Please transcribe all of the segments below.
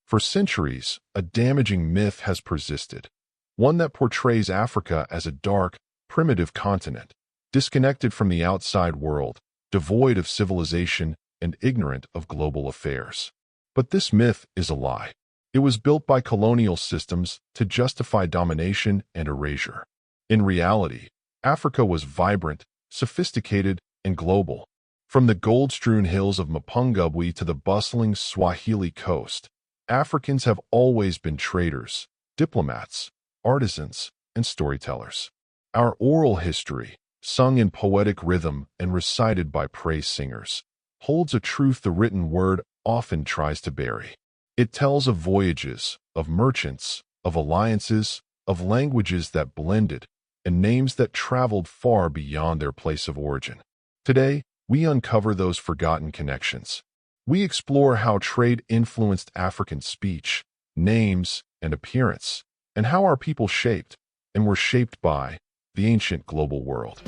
For centuries, a damaging myth has persisted, one that portrays Africa as a dark, primitive continent, disconnected from the outside world, devoid of civilization, and ignorant of global affairs. But this myth is a lie. It was built by colonial systems to justify domination and erasure. In reality, Africa was vibrant, sophisticated, and global. From the gold-strewn hills of Mapungubwe to the bustling Swahili coast, Africans have always been traders, diplomats, artisans, and storytellers. Our oral history, sung in poetic rhythm and recited by praise singers, holds a truth the written word often tries to bury. It tells of voyages, of merchants, of alliances, of languages that blended, and names that traveled far beyond their place of origin. Today, we uncover those forgotten connections. We explore how trade influenced African speech, names, and appearance, and how our people shaped, and were shaped by, the ancient global world.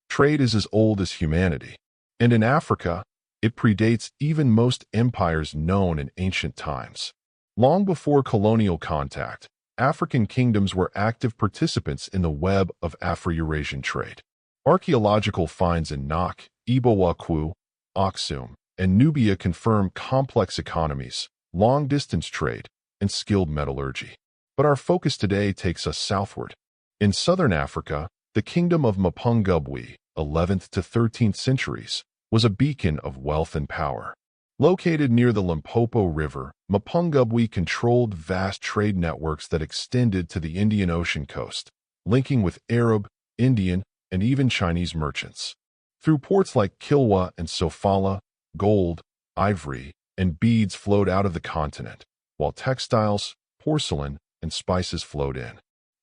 Trade is as old as humanity, and in Africa, it predates even most empires known in ancient times. Long before colonial contact, African kingdoms were active participants in the web of Afro-Eurasian trade. Archaeological finds in Nok, Ibowakwu, Aksum, and Nubia confirm complex economies, long-distance trade, and skilled metallurgy. But our focus today takes us southward. In southern Africa, the kingdom of Mapungubwe, 11th to 13th centuries, was a beacon of wealth and power. Located near the Limpopo River, Mapungubwe controlled vast trade networks that extended to the Indian Ocean coast, linking with Arab, Indian, and even Chinese merchants. Through ports like Kilwa and Sofala, gold, ivory, and beads flowed out of the continent, while textiles, porcelain, and spices flowed in.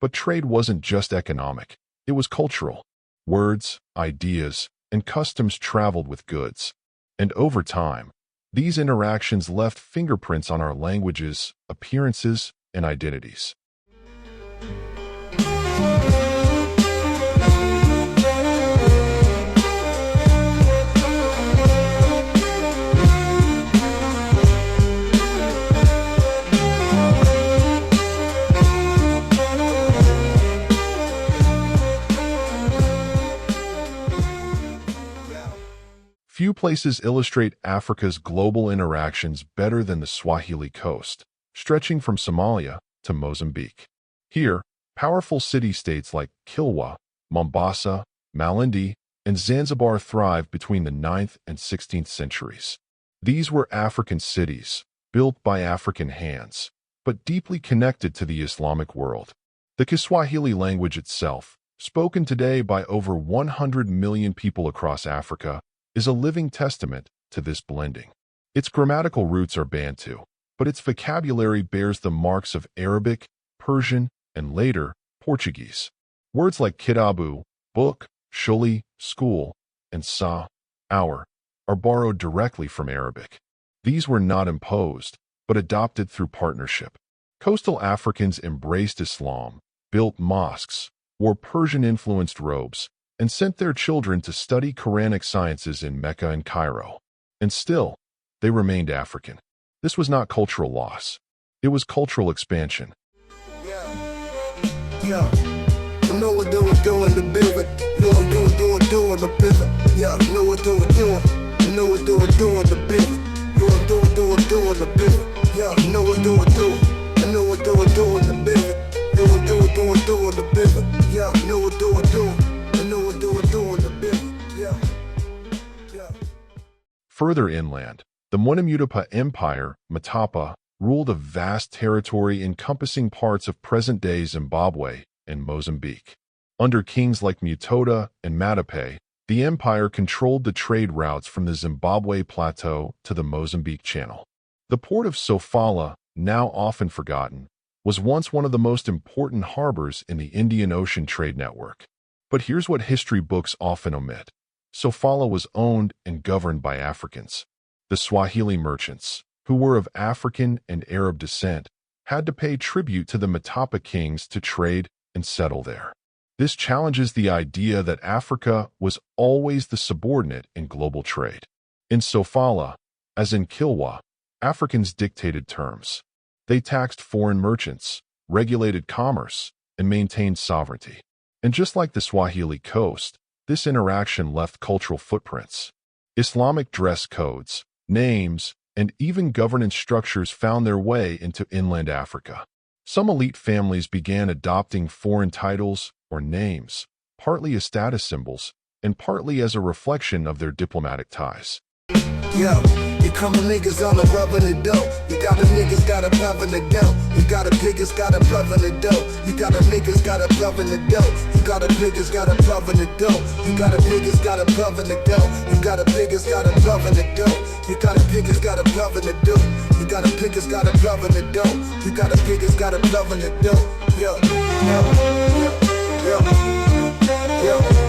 But trade wasn't just economic, it was cultural. Words, ideas, and customs traveled with goods. And over time, these interactions left fingerprints on our languages, appearances, and identities. Few places illustrate Africa's global interactions better than the Swahili coast, stretching from Somalia to Mozambique. Here, powerful city-states like Kilwa, Mombasa, Malindi, and Zanzibar thrived between the 9th and 16th centuries. These were African cities, built by African hands, but deeply connected to the Islamic world. The Kiswahili language itself, spoken today by over 100 million people across Africa, is a living testament to this blending. Its grammatical roots are Bantu, but its vocabulary bears the marks of Arabic, Persian, and later, Portuguese. Words like kitabu, book, shuli, school, and sa, hour, are borrowed directly from Arabic. These were not imposed, but adopted through partnership. Coastal Africans embraced Islam, built mosques, wore Persian-influenced robes, and sent their children to study Quranic sciences in Mecca and Cairo. And still, they remained African. This was not cultural loss. It was cultural expansion. Yeah. You know what doing the building. You know what doing the building. Yeah, you know what doing. You know what doing the building. You know what doing the building. Yeah, you know what doing. You know what doing the building. You know what doing the building. Yeah, you know what doing. Further inland, the Mwenemutapa Empire, Mutapa, ruled a vast territory encompassing parts of present-day Zimbabwe and Mozambique. Under kings like Mutota and Matape, the empire controlled the trade routes from the Zimbabwe Plateau to the Mozambique Channel. The port of Sofala, now often forgotten, was once one of the most important harbors in the Indian Ocean trade network. But here's what history books often omit. Sofala was owned and governed by Africans. The Swahili merchants, who were of African and Arab descent, had to pay tribute to the Mutapa kings to trade and settle there. This challenges the idea that Africa was always the subordinate in global trade. In Sofala, as in Kilwa, Africans dictated terms. They taxed foreign merchants, regulated commerce, and maintained sovereignty. And just like the Swahili coast, this interaction left cultural footprints. Islamic dress codes, names, and even governance structures found their way into inland Africa. Some elite families began adopting foreign titles or names, partly as status symbols and partly as a reflection of their diplomatic ties. Yo, you coming niggas on the rubber the dough. You got the niggas got a love in the dough. You got a niggas got a love in the dough. You got a niggas got a love in the dough. You got a niggas got a love in the dough. You got a niggas got a love in the dough. You got a niggas got a love in the dough. You got a niggas got a love in the dough. You got a niggas got a love in the dough. You got a niggas got a love in the dough. Yo, yo, yo, yo, yo.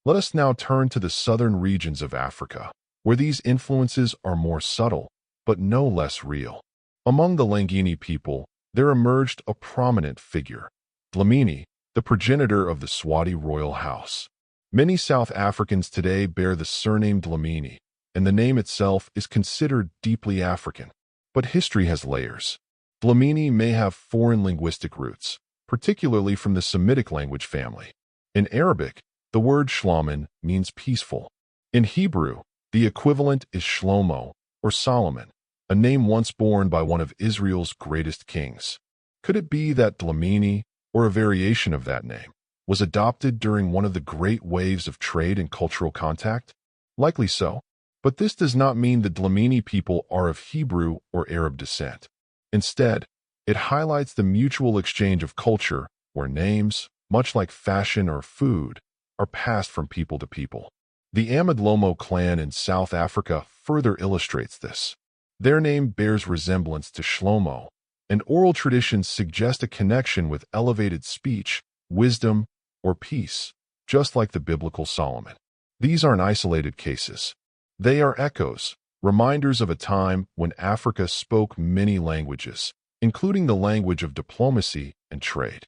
Let us now turn to the southern regions of Africa, where these influences are more subtle, but no less real. Among the Dlamini people, there emerged a prominent figure, Dlamini, the progenitor of the Swazi royal house. Many South Africans today bear the surname Dlamini, and the name itself is considered deeply African. But history has layers. Dlamini may have foreign linguistic roots, particularly from the Semitic language family. In Arabic, the word Shlamin means peaceful. In Hebrew, the equivalent is Shlomo or Solomon, a name once borne by one of Israel's greatest kings. Could it be that Dlamini, or a variation of that name, was adopted during one of the great waves of trade and cultural contact? Likely so, but this does not mean the Dlamini people are of Hebrew or Arab descent. Instead, it highlights the mutual exchange of culture where names, much like fashion or food, are passed from people to people. The Amadlomo clan in South Africa further illustrates this. Their name bears resemblance to Shlomo, and oral traditions suggest a connection with elevated speech, wisdom, or peace, just like the biblical Solomon. These aren't isolated cases. They are echoes, reminders of a time when Africa spoke many languages, including the language of diplomacy and trade.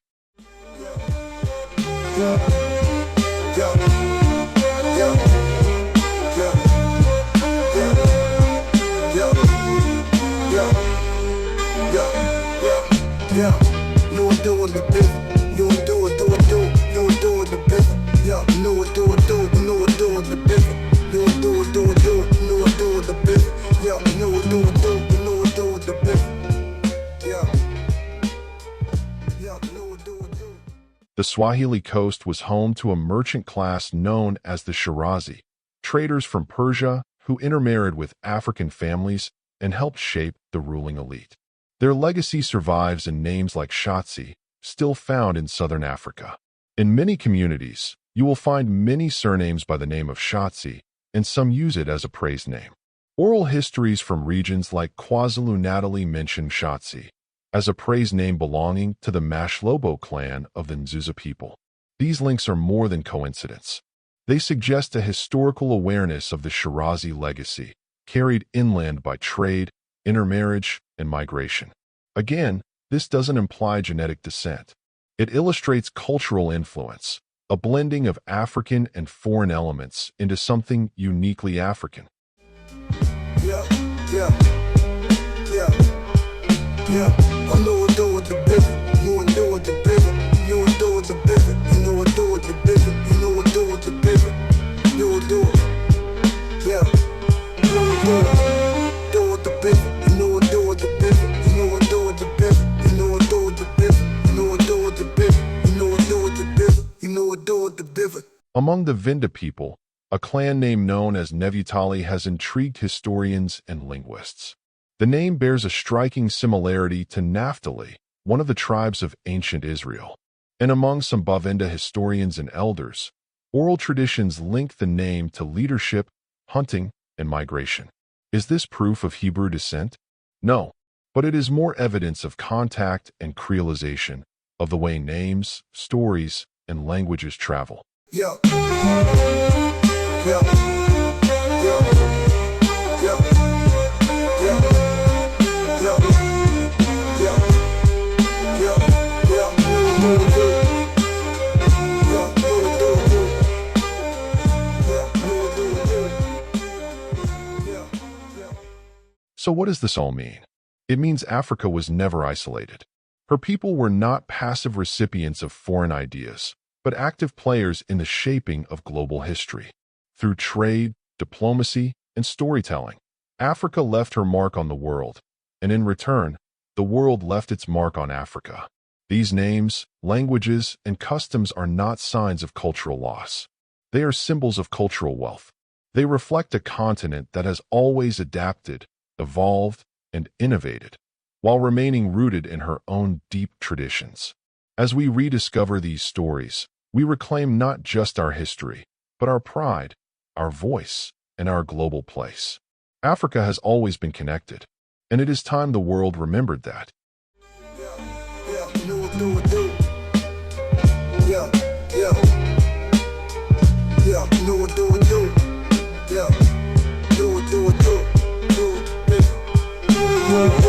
The Swahili coast was home to a merchant class known as the Swazi, traders from Persia who intermarried with African families and helped shape the ruling elite. Their legacy survives in names like Swazi, still found in southern Africa. In many communities, you will find many surnames by the name of Swazi, and some use it as a praise name. Oral histories from regions like KwaZulu-Natal mention Swazi as a praise name belonging to the Mashlobo clan of the Nzuza people. These links are more than coincidence. They suggest a historical awareness of the Swazi legacy, carried inland by trade, intermarriage, and migration. Again, this doesn't imply genetic descent. It illustrates cultural influence, a blending of African and foreign elements into something uniquely African. I know what do with the business. You and do with the business. You and do with the business. You know what do with the business. You know what do with the business. You will do it. Yeah. You know what do it. Do with the business. You know what do with the business. You know what do with the business. You know what do with the business. You know what do with the business. You know what do with the business. You know what do with the business. Among the Vinda people, a clan name known as Mwenemutapa has intrigued historians and linguists. The name bears a striking similarity to Naphtali, one of the tribes of ancient Israel. And among some Bavenda historians and elders, oral traditions link the name to leadership, hunting, and migration. Is this proof of Hebrew descent? No, but it is more evidence of contact and creolization, of the way names, stories, and languages travel. Yeah. Yeah. Yeah. Yeah. Yeah. So what does this all mean? It means Africa was never isolated. Her people were not passive recipients of foreign ideas, but active players in the shaping of global history. Through trade, diplomacy, and storytelling, Africa left her mark on the world, and in return, the world left its mark on Africa. These names, languages, and customs are not signs of cultural loss. They are symbols of cultural wealth. They reflect a continent that has always adapted, evolved, and innovated, while remaining rooted in her own deep traditions. As we rediscover these stories, we reclaim not just our history, but our pride, our voice, and our global place. Africa has always been connected, and it is time the world remembered that. Yeah.